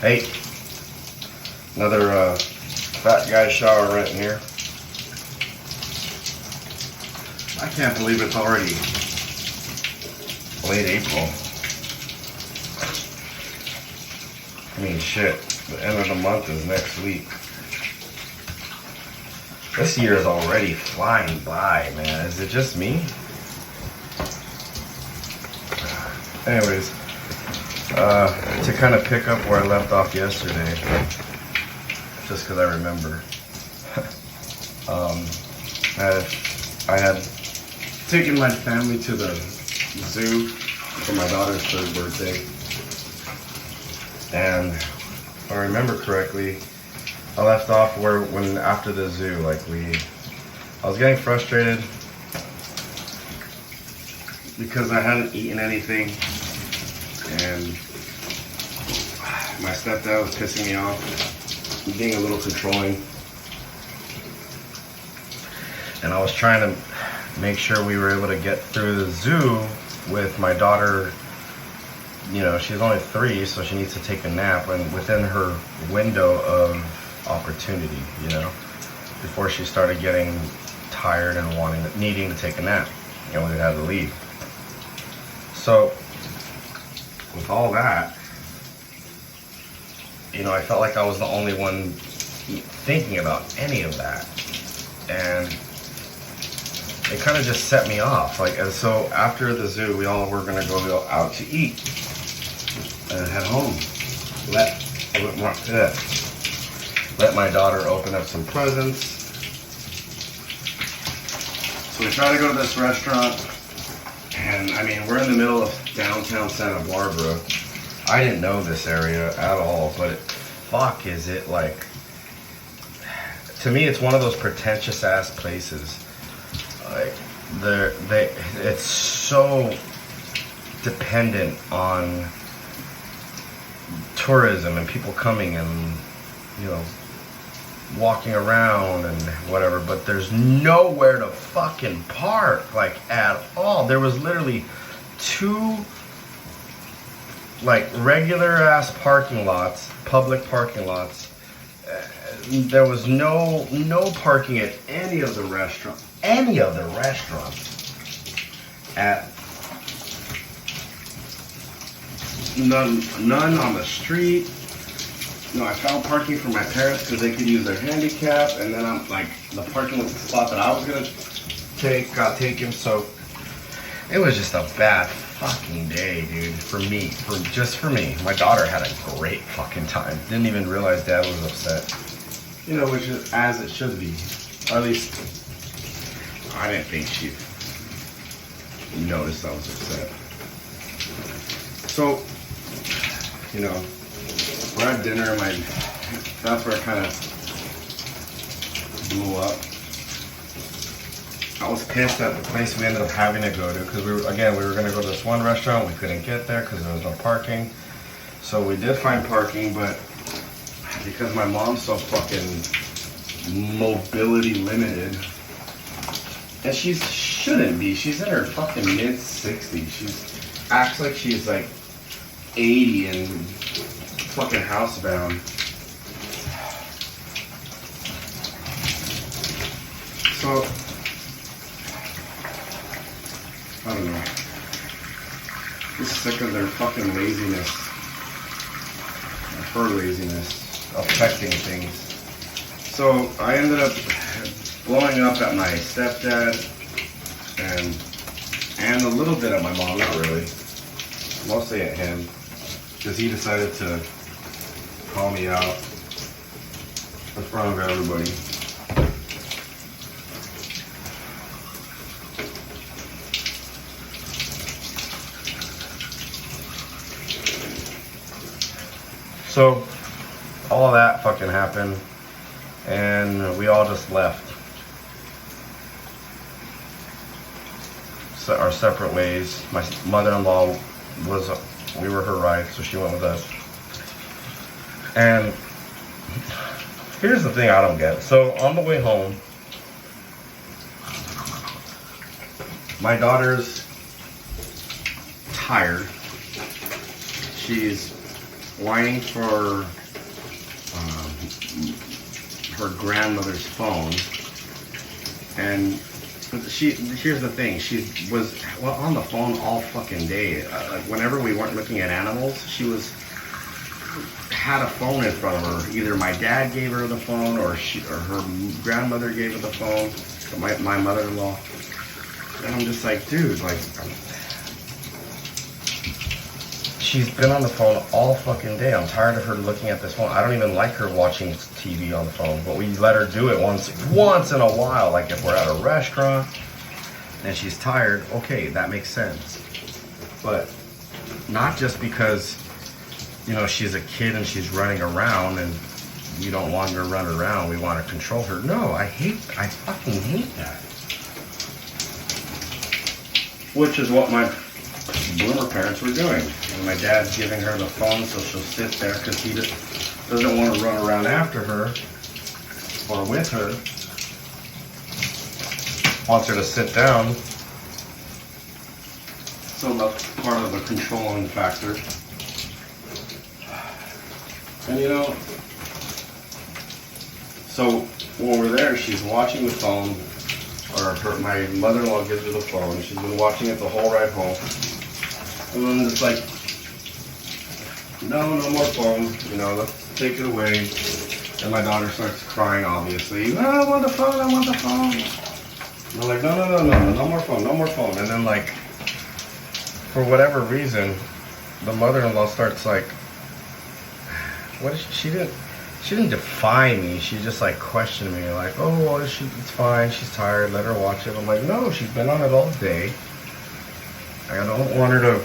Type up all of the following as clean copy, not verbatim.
Hey, another fat guy shower rant here. I can't believe it's already late April. I mean, shit, the end of the month is next week. This year is already flying by, man. Is it just me? Anyways, to kind of pick up where I left off yesterday, just because I remember, I had taken my family to the zoo for my daughter's 3rd birthday, and if I remember correctly, I left off when after the zoo, I was getting frustrated because I hadn't eaten anything, and my stepdad was pissing me off, being a little controlling, and I was trying to make sure we were able to get through the zoo with my daughter. You know, she's only 3, so she needs to take a nap, and within her window of opportunity, you know, before she started getting tired and needing to take a nap, and we had to leave. So with all that, you know, I felt like I was the only one thinking about any of that, and it kind of just set me off. And so after the zoo, we all were gonna go out to eat and head home. Let my daughter open up some presents. So we try to go to this restaurant, and I mean, we're in the middle of downtown Santa Barbara. I didn't know this area at all, but fuck is it like, to me it's one of those pretentious ass places. Like it's so dependent on tourism and people coming and, you know, walking around and whatever, but there's nowhere to fucking park, like, at all. There was literally 2 like regular ass parking lots, public parking lots. There was no parking at any of the restaurants. At none on the street. No, I found parking for my parents because they could use their handicap, and then I'm like, the parking spot that I was gonna take got taken. So it was just a bad fucking day, dude, for me. For me. My daughter had a great fucking time. Didn't even realize Dad was upset. You know, which is as it should be. Or at least I didn't think she noticed I was upset. So, you know, we're at dinner, that's where it kind of blew up. I was pissed at the place we ended up having to go to, because we were going to go to this one restaurant. We couldn't get there because there was no parking. So we did find parking, but because my mom's so fucking mobility limited, and she shouldn't be. She's in her fucking mid-60s. She acts like she's like 80 and fucking housebound. So I don't know. I'm sick of their fucking laziness. Her laziness affecting things. So I ended up blowing up at my stepdad and a little bit at my mom, not really. Mostly at him, because he decided to call me out in front of everybody. So all that fucking happened, and we all just left our separate ways. My mother-in-law we were her ride, so she went with us. And here's the thing I don't get. So on the way home, my daughter's tired. She's whining for her grandmother's phone, and here's the thing, she was on the phone all fucking day. Like whenever we weren't looking at animals, she had a phone in front of her. Either my dad gave her the phone, or her grandmother gave her the phone, my mother-in-law. And I'm just like, dude, like, she's been on the phone all fucking day. I'm tired of her looking at this phone. I don't even like her watching TV on the phone, but we let her do it once in a while. Like if we're at a restaurant and she's tired, okay, that makes sense. But not just because, you know, she's a kid and she's running around and we don't want her to run around. We want to control her. No, I fucking hate that. Which is what my boomer parents were doing. And my dad's giving her the phone so she'll sit there because he doesn't want to run around after her or with her. Wants her to sit down. So that's part of the controlling factor. And you know, so when we're there, she's watching the phone, or my mother-in-law gives her the phone. She's been watching it the whole ride home. And then it's like, no more phone, you know, let's take it away. And my daughter starts crying, obviously. No, I want the phone, I want the phone. And I'm like, no more phone, no more phone. And then like, for whatever reason, the mother-in-law starts like, she didn't defy me. She just like questioned me, like, oh, well, it's fine. She's tired. Let her watch it. I'm like, no, she's been on it all day. I don't want her to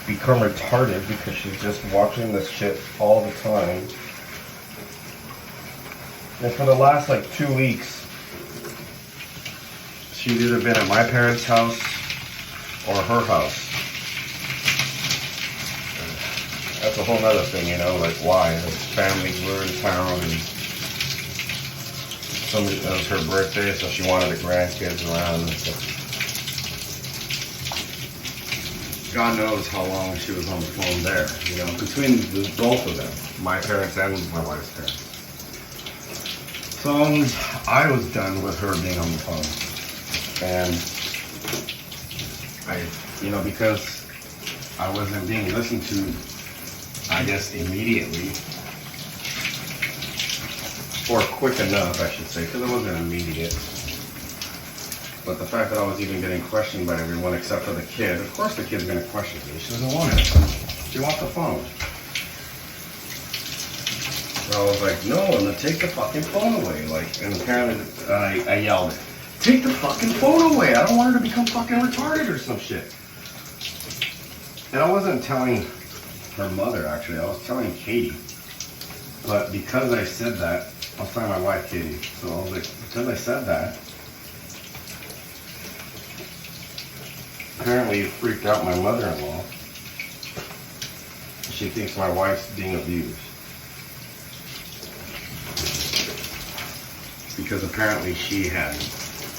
become retarded because she's just watching this shit all the time. And for the last like 2 weeks, she's either been at my parents' house or her house. That's a whole nother thing, you know, like why? Her family were in town and it was her birthday, so she wanted the grandkids around and stuff. God knows how long she was on the phone there, you know, between both of them, my parents and my wife's parents. So I was done with her being on the phone. And you know, because I wasn't being listened to, I guess, immediately, or quick enough, I should say, because it wasn't immediate. But the fact that I was even getting questioned by everyone except for the kid, of course the kid's going to question me. She doesn't want it. She wants the phone. So I was like, no, I'm going to take the fucking phone away. Like, and apparently I yelled, take the fucking phone away. I don't want her to become fucking retarded or some shit. And I wasn't telling her mother, actually. I was telling Katie. But because I said that, I was telling my wife, Katie. So I was like, because I said that, apparently it freaked out my mother-in-law. She thinks my wife's being abused. Because apparently she had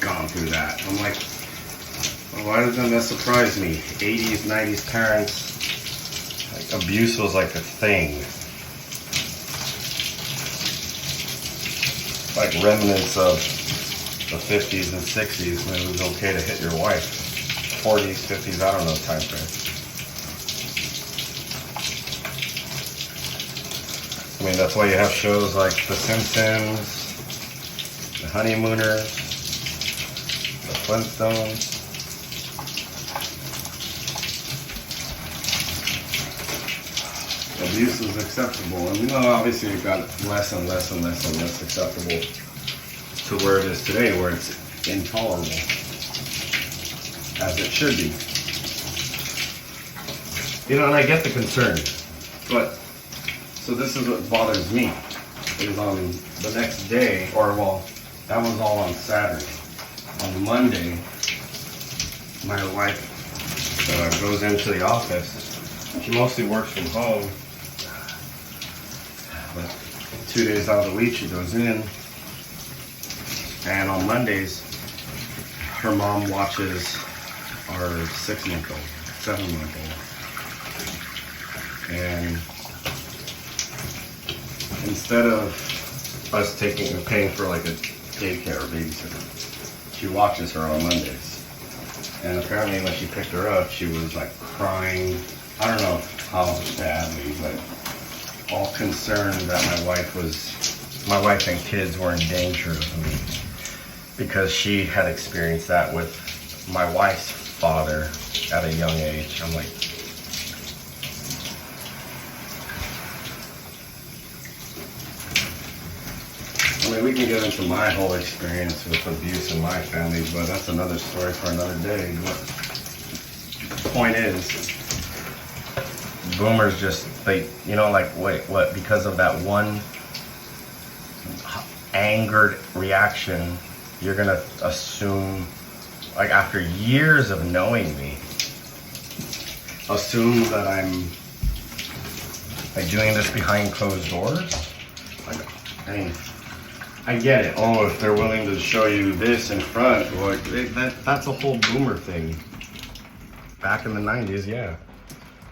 gone through that. I'm like, well, why doesn't that surprise me? 80s, 90s parents, like, abuse was like a thing. Like remnants of the 50s and 60s when it was okay to hit your wife. 40s, 50s, I don't know time frame. I mean, that's why you have shows like The Simpsons, The Honeymooners, The Flintstones. Abuse was acceptable, and you know, obviously it got less and less and less and less acceptable to where it is today, where it's intolerable, as it should be. You know, and I get the concern, but so this is what bothers me. Is on the next day, or well, that was all on Saturday. On Monday, my wife goes into the office. She mostly works from home, but 2 days out of the week she goes in. And on Mondays, her mom watches our 6-month-old, 7-month-old. And instead of us paying for like a daycare or babysitter, she watches her on Mondays. And apparently when she picked her up, she was like crying. I don't know how badly, but all concerned that my wife and kids were in danger of me, because she had experienced that with my wife's father at a young age. I'm like, I mean, we can get into my whole experience with abuse in my family, but that's another story for another day. But the point is, boomers just, like, wait, what? Because of that one angered reaction, you're gonna assume, like, after years of knowing me, assume that I'm like doing this behind closed doors? Like, I mean, I get it. Oh, if they're willing to show you this in front, like, that's a whole boomer thing. Back in the 90s, yeah.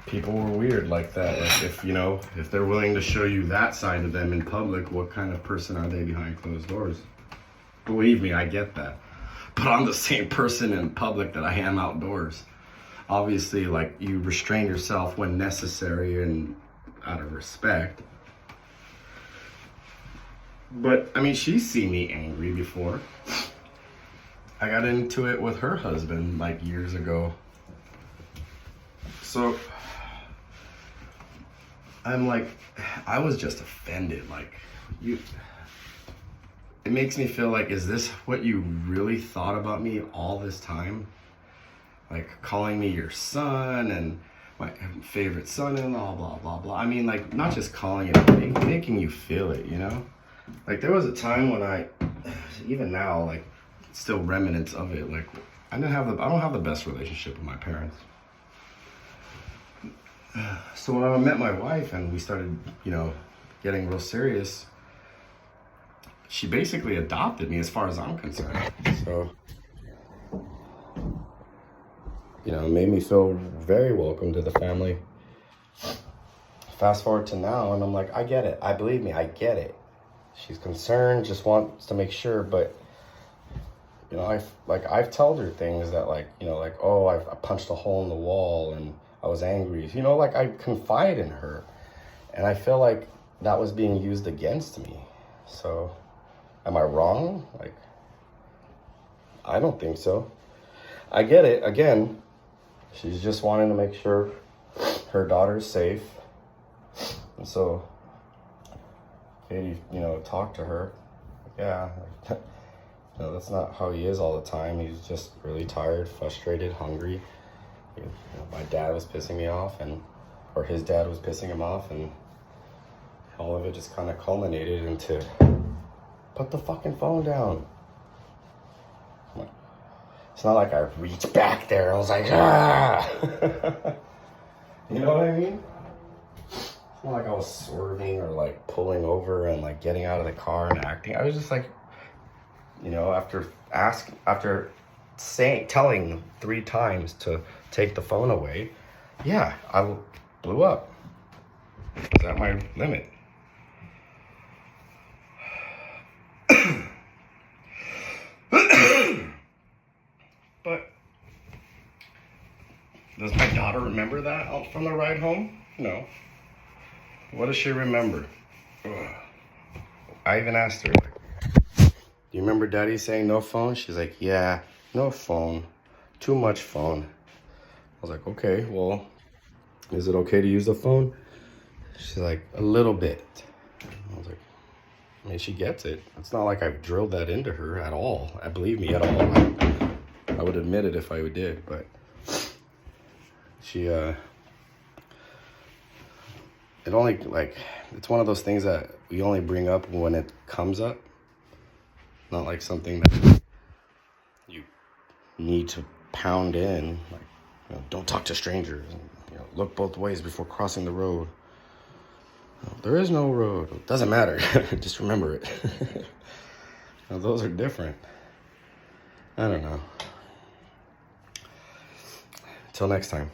People were weird like that. Like, if they're willing to show you that side of them in public, what kind of person are they behind closed doors? Believe me, I get that. But I'm the same person in public that I am outdoors. Obviously, like, you restrain yourself when necessary and out of respect. But, I mean, she's seen me angry before. I got into it with her husband, like, years ago. So, I'm like, I was just offended. Like, it makes me feel like, is this what you really thought about me all this time? Like, calling me your son and my favorite son-in-law, blah, blah, blah. I mean, like, not just calling it, making you feel it, you know? Like, there was a time when even now, like, still remnants of it. Like, I don't have the best relationship with my parents. So when I met my wife and we started, getting real serious, she basically adopted me as far as I'm concerned. So, it made me feel very welcome to the family. Fast forward to now, and I'm like, I get it. Believe me, I get it. She's concerned, just wants to make sure, but I've told her things that oh, I punched a hole in the wall and I was angry. I confide in her, and I feel like that was being used against me. So, am I wrong? Like, I don't think so. I get it. Again, she's just wanting to make sure her daughter's safe. And so, Katie, talk to her. Yeah, that's not how he is all the time. He's just really tired, frustrated, hungry. My dad was pissing me off, or his dad was pissing him off, and all of it just kind of culminated into, put the fucking phone down. It's not like I reached back there. I was like, ah! You know what I mean? It's not like I was swerving or like pulling over and like getting out of the car and acting. I was just like, after telling 3 times to take the phone away, yeah, I blew up. I was at my limit. But does my daughter remember that out from the ride home? No. What does she remember? Ugh. I even asked her, do you remember Daddy saying no phone? She's like, yeah, no phone. Too much phone. I was like, okay, well, is it okay to use the phone? She's like, a little bit. I was like, I mean, she gets it. It's not like I've drilled that into her at all. Believe me, at all. I would admit it if I did, but she, it only, it's one of those things that we only bring up when it comes up. Not like something that you need to pound in. Like, don't talk to strangers. And, look both ways before crossing the road. There is no road. It doesn't matter. Just remember it. Those are different. I don't know. Till next time.